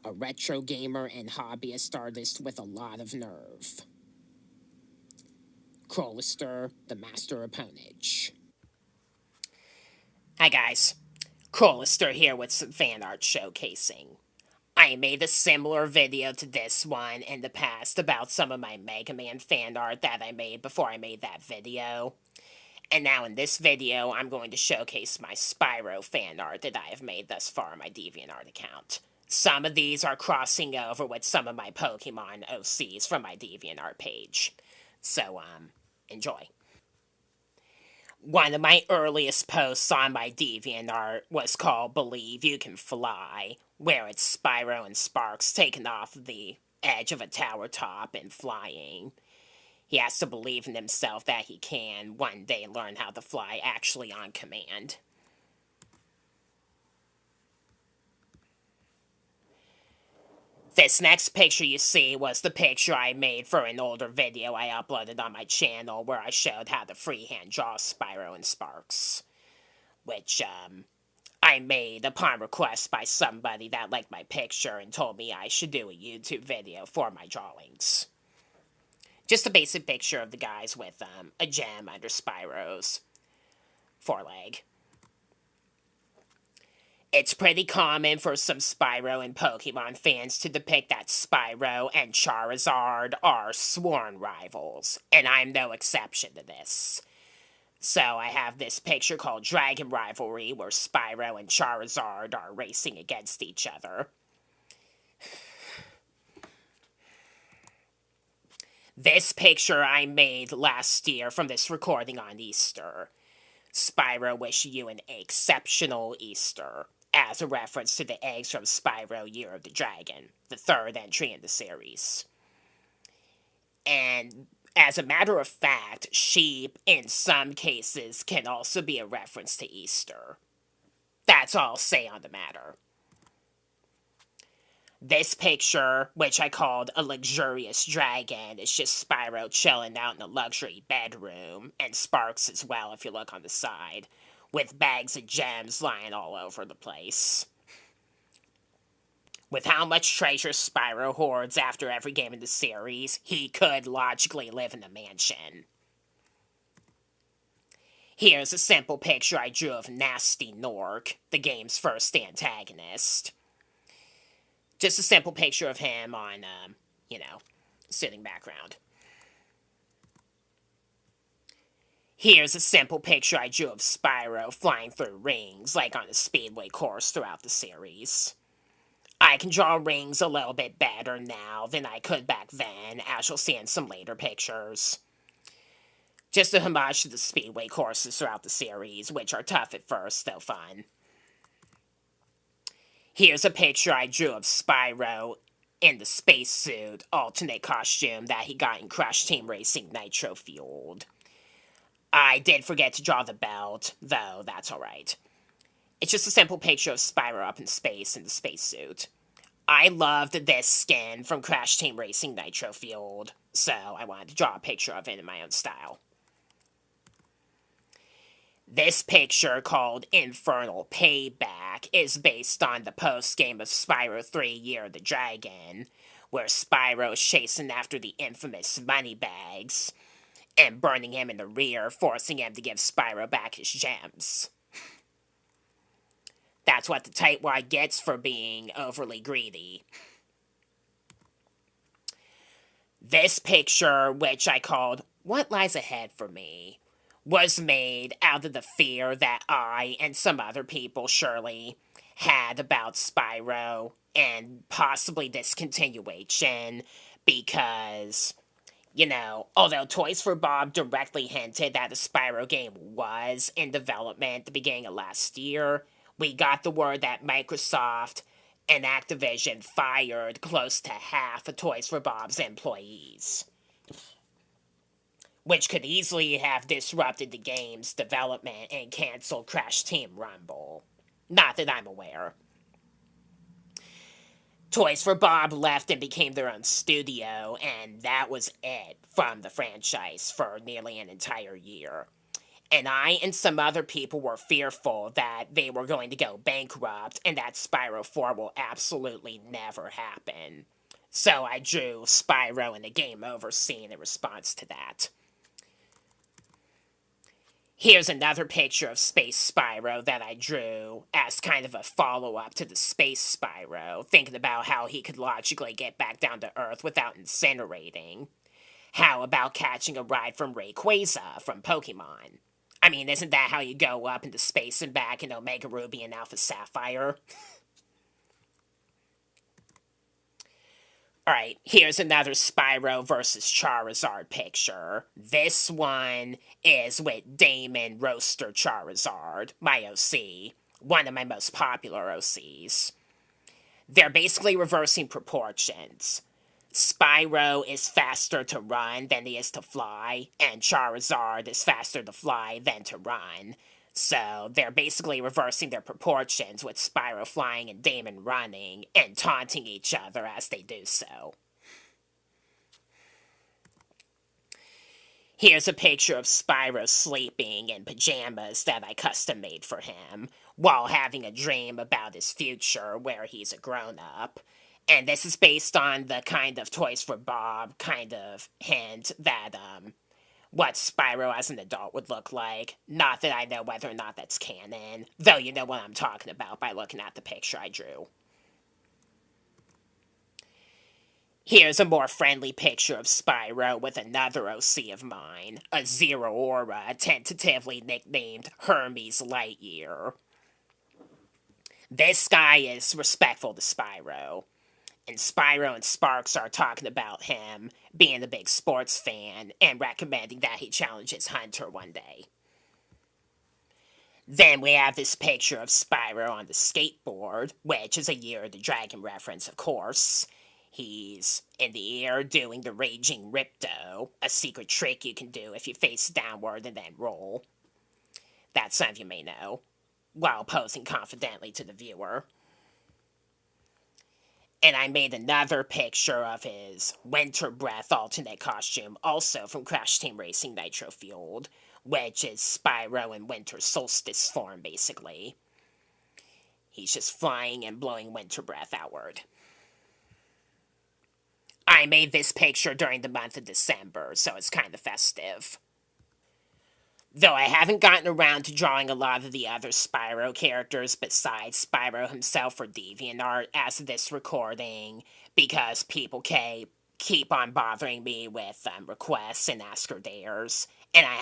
a retro gamer and hobbyist artist with a lot of nerve. Crolister, the master of ponage. Hi guys, Crolister here with some fan art showcasing. I made a similar video to this one in the past about some of my Mega Man fan art that I made before I made that video. And now in this video, I'm going to showcase my Spyro fan art that I have made thus far on my DeviantArt account. Some of these are crossing over with some of my Pokémon OCs from my DeviantArt page. So, enjoy. One of my earliest posts on my DeviantArt was called Believe You Can Fly, where it's Spyro and Sparks taking off the edge of a tower top and flying. He has to believe in himself that he can one day learn how to fly actually on command. This next picture you see was the picture I made for an older video I uploaded on my channel where I showed how to freehand draw Spyro and Sparks. Which, I made upon request by somebody that liked my picture and told me I should do a YouTube video for my drawings. Just a basic picture of the guys with, a gem under Spyro's foreleg. It's pretty common for some Spyro and Pokemon fans to depict that Spyro and Charizard are sworn rivals, and I'm no exception to this. So I have this picture called Dragon Rivalry, where Spyro and Charizard are racing against each other. This picture I made last year from this recording on Easter. Spyro wish you an exceptional Easter, as a reference to the eggs from Spyro Year of the Dragon, the third entry in the series. And as a matter of fact, sheep, in some cases, can also be a reference to Easter. That's all I'll say on the matter. This picture, which I called a luxurious dragon, is just Spyro chilling out in a luxury bedroom, and Sparks as well if you look on the side, with bags of gems lying all over the place. With how much treasure Spyro hoards after every game in the series, he could logically live in a mansion. Here's a simple picture I drew of Nasty Nork, the game's first antagonist. Just a simple picture of him on, sitting background. Here's a simple picture I drew of Spyro flying through rings, like on a speedway course throughout the series. I can draw rings a little bit better now than I could back then, as you'll see in some later pictures. Just a homage to the speedway courses throughout the series, which are tough at first, though fun. Here's a picture I drew of Spyro in the spacesuit alternate costume that he got in Crash Team Racing Nitro Fueled. I did forget to draw the belt, though that's alright. It's just a simple picture of Spyro up in space in the spacesuit. I loved this skin from Crash Team Racing Nitro Fueled, so I wanted to draw a picture of it in my own style. This picture, called Infernal Payback, is based on the post-game of Spyro 3 Year of the Dragon, where Spyro is chasing after the infamous Moneybags, and burning him in the rear, forcing him to give Spyro back his gems. That's what the tightwad gets for being overly greedy. This picture, which I called What Lies Ahead for Me, was made out of the fear that I and some other people surely had about Spyro and possibly discontinuation because, although Toys for Bob directly hinted that a Spyro game was in development at the beginning of last year, we got the word that Microsoft and Activision fired close to half of Toys for Bob's employees, which could easily have disrupted the game's development and canceled Crash Team Rumble. Not that I'm aware. Toys for Bob left and became their own studio, and that was it from the franchise for nearly an entire year. And I and some other people were fearful that they were going to go bankrupt and that Spyro 4 will absolutely never happen. So I drew Spyro in a game over scene in response to that. Here's another picture of Space Spyro that I drew as kind of a follow-up to the Space Spyro, thinking about how he could logically get back down to Earth without incinerating. How about catching a ride from Rayquaza from Pokemon? I mean, isn't that how you go up into space and back in Omega Ruby and Alpha Sapphire? Alright, here's another Spyro versus Charizard picture. This one is with Damon Roaster Charizard, my OC, one of my most popular OCs. They're basically reversing proportions. Spyro is faster to run than he is to fly, and Charizard is faster to fly than to run. So they're basically reversing their proportions, with Spyro flying and Damon running, and taunting each other as they do so. Here's a picture of Spyro sleeping in pajamas that I custom made for him, while having a dream about his future where he's a grown-up. And this is based on the kind of Toys for Bob kind of hint that, what Spyro as an adult would look like. Not that I know whether or not that's canon, though you know what I'm talking about by looking at the picture I drew. Here's a more friendly picture of Spyro with another OC of mine, a Zero Aura, tentatively nicknamed Hermes Lightyear. This guy is respectful to Spyro. And Spyro and Sparks are talking about him being a big sports fan and recommending that he challenges Hunter one day. Then we have this picture of Spyro on the skateboard, which is a Year of the Dragon reference, of course. He's in the air doing the Raging Ripto, a secret trick you can do if you face downward and then roll. That some of you may know, while posing confidently to the viewer. And I made another picture of his Winter Breath alternate costume, also from Crash Team Racing Nitro Fueled, which is Spyro in Winter Solstice form, basically. He's just flying and blowing Winter Breath outward. I made this picture during the month of December, so it's kind of festive. Though I haven't gotten around to drawing a lot of the other Spyro characters besides Spyro himself for DeviantArt as of this recording, because people keep on bothering me with requests and Ask Her Dares, and I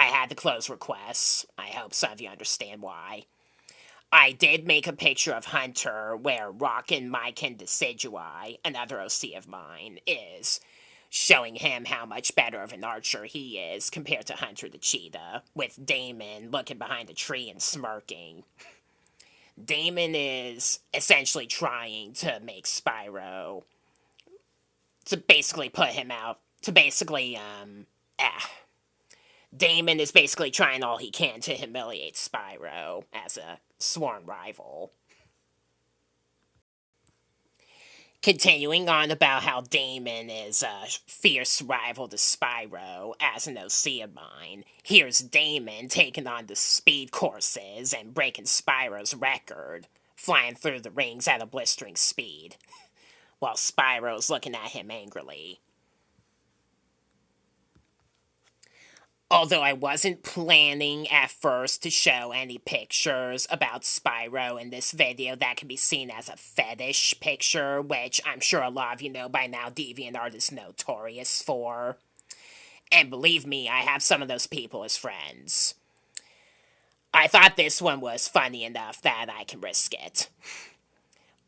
had to close requests. I hope some of you understand why. I did make a picture of Hunter where Rockin' Mykin Decidui, another OC of mine, is, showing him how much better of an archer he is compared to Hunter the Cheetah, with Damon looking behind a tree and smirking. Damon is essentially trying to make Spyro, to basically put him out, Damon is basically trying all he can to humiliate Spyro as a sworn rival. Continuing on about how Damon is a fierce rival to Spyro as an OC of mine, here's Damon taking on the speed courses and breaking Spyro's record, flying through the rings at a blistering speed, while Spyro's looking at him angrily. Although I wasn't planning at first to show any pictures about Spyro in this video that can be seen as a fetish picture, which I'm sure a lot of you know by now DeviantArt is notorious for. And believe me, I have some of those people as friends. I thought this one was funny enough that I can risk it.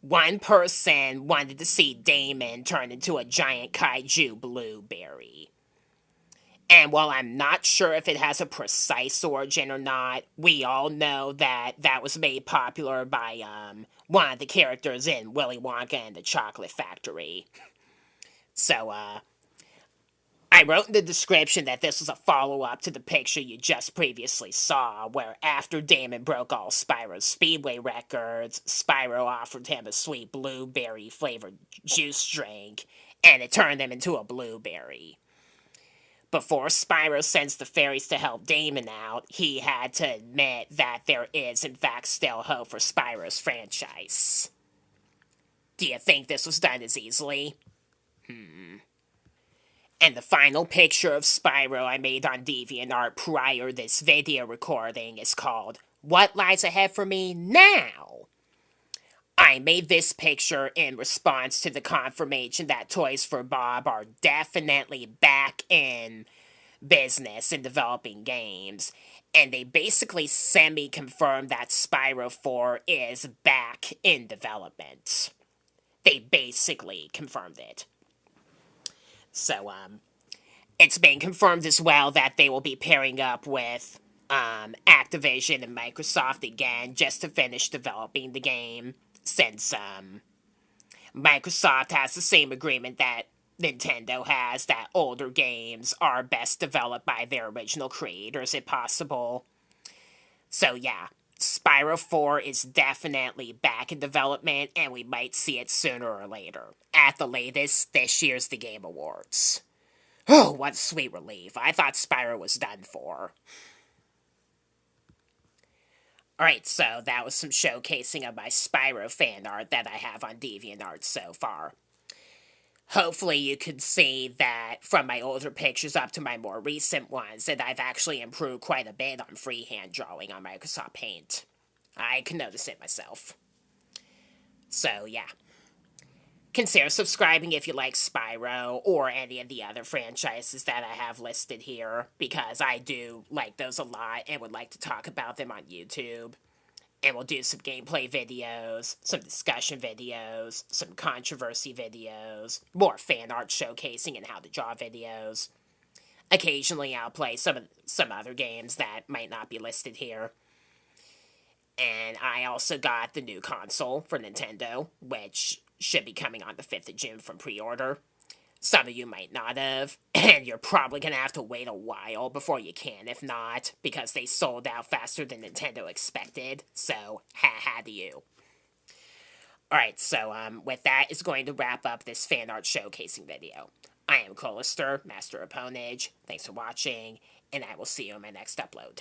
One person wanted to see Damon turn into a giant kaiju blueberry. And while I'm not sure if it has a precise origin or not, we all know that that was made popular by one of the characters in Willy Wonka and the Chocolate Factory. So, I wrote in the description that this was a follow-up to the picture you just previously saw, where after Damon broke all Spyro's Speedway records, Spyro offered him a sweet blueberry-flavored juice drink, and it turned him into a blueberry. Before Spyro sends the fairies to help Damon out, he had to admit that there is, in fact, still hope for Spyro's franchise. Do you think this was done as easily? And the final picture of Spyro I made on DeviantArt prior to this video recording is called What Lies Ahead for Me Now? I made this picture in response to the confirmation that Toys for Bob are definitely back in business and developing games, and they basically semi-confirmed that Spyro 4 is back in development. They basically confirmed it. So, it's been confirmed as well that they will be pairing up with Activision and Microsoft again just to finish developing the game, since Microsoft has the same agreement that Nintendo has, that older games are best developed by their original creators if possible. So yeah, Spyro 4 is definitely back in development, and we might see it sooner or later. At the latest, this year's The Game Awards. Oh, what a sweet relief. I thought Spyro was done for. Alright, so that was some showcasing of my Spyro fan art that I have on DeviantArt so far. Hopefully you could see that from my older pictures up to my more recent ones that I've actually improved quite a bit on freehand drawing on Microsoft Paint. I can notice it myself. So yeah. Consider subscribing if you like Spyro or any of the other franchises that I have listed here, because I do like those a lot and would like to talk about them on YouTube. And we'll do some gameplay videos, some discussion videos, some controversy videos, more fan art showcasing and how to draw videos. Occasionally I'll play some other games that might not be listed here. And I also got the new console for Nintendo, which should be coming on the 5th of June from pre-order. Some of you might not have, and you're probably going to have to wait a while before you can, if not, because they sold out faster than Nintendo expected, so ha-ha to you. Alright, so with that is going to wrap up this fan art showcasing video. I am Crolister, Master of Ponage. Thanks for watching, and I will see you in my next upload.